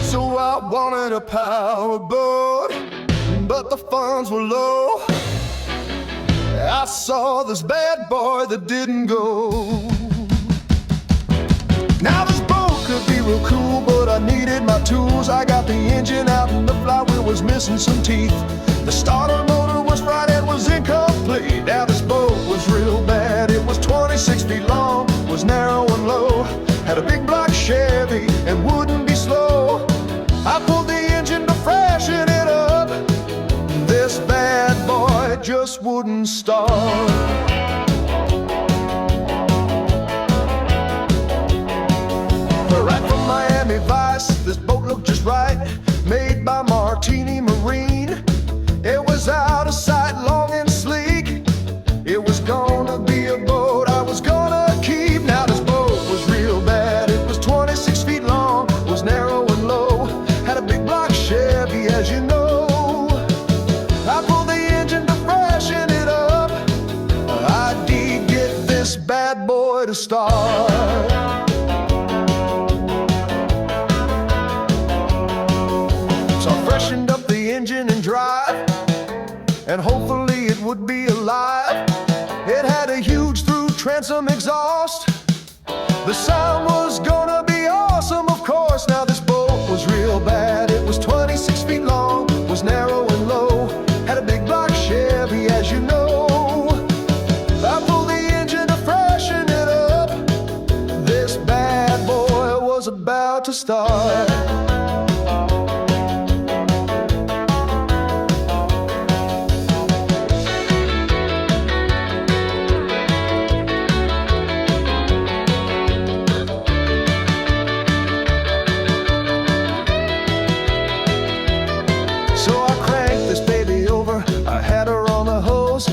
So I wanted a powerboat, but the funds were low. I saw this bad boy that didn't go. Now this boat could be real cool, but I needed my tools. I got the engine out and the flywheel was missing some teeth. The starter motor was fried, it was incomplete. Now this boat was real bad. It was 26 feet long, was narrow and low. Had a big block Chevy and wouldn't be slow. I pulled the engine to freshen it up. This bad boy just wouldn't start. Right from Miami Vice, this boat looked just right. Made by Martini Marine. It was out of sight, long and sleek. It was gonna be a boat I was gonna keep. Now this boat was real bad. It was 26 feet long, was narrow and low. Had a big block Chevy, as you know. I pulled the engine to freshen it up. I did get this bad boy to start. Freshened up the engine and drive, and hopefully it would be alive. It had a huge through transom exhaust. The sound was gonna be awesome, of course. Now this boat was real bad. It was 26 feet long, was narrow and low. Had a big block Chevy, as you know. I pulled the engine to freshen it up. This bad boy was about to start.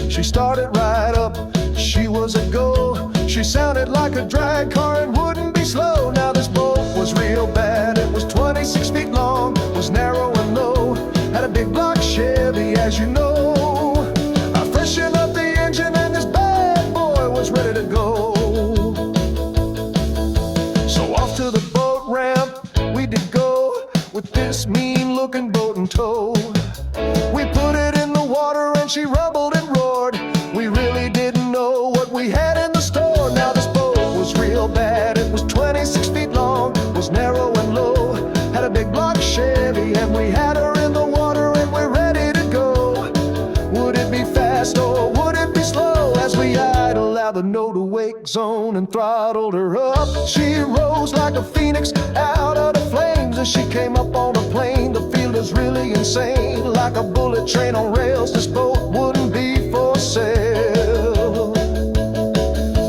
She started right up, she was a go. She sounded like a drag car and wouldn't be slow. Now this boat was real bad. It was 26 feet long, was narrow and low. Had a big block Chevy, as you know. I freshened up the engine and this bad boy was ready to go. So off to the boat ramp we did go, with this mean looking boat in tow. We put it in the water and she rumbled and roared. We really didn't know what we had in the store. Now this boat was real bad. It was 26 feet long, was narrow and low. Had a big block Chevy and we had her in the water and we're ready to go. Would it be fast or would it be slow? As we idled out the no-to-wake zone and throttled her up, she rose like a phoenix out of the flames. As she came up on a plane, the field is really insane. Like a bullet train on rails, this boat wouldn't be for sale.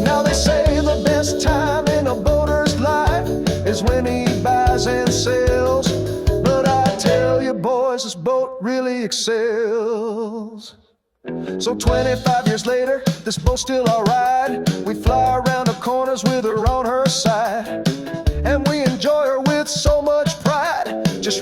Now they say the best time in a boater's life is when he buys and sells. But I tell you boys, this boat really excels. So 25 years later, this boat's still alright. We fly around the corners with her on her side, and we enjoy her with so much pride. Just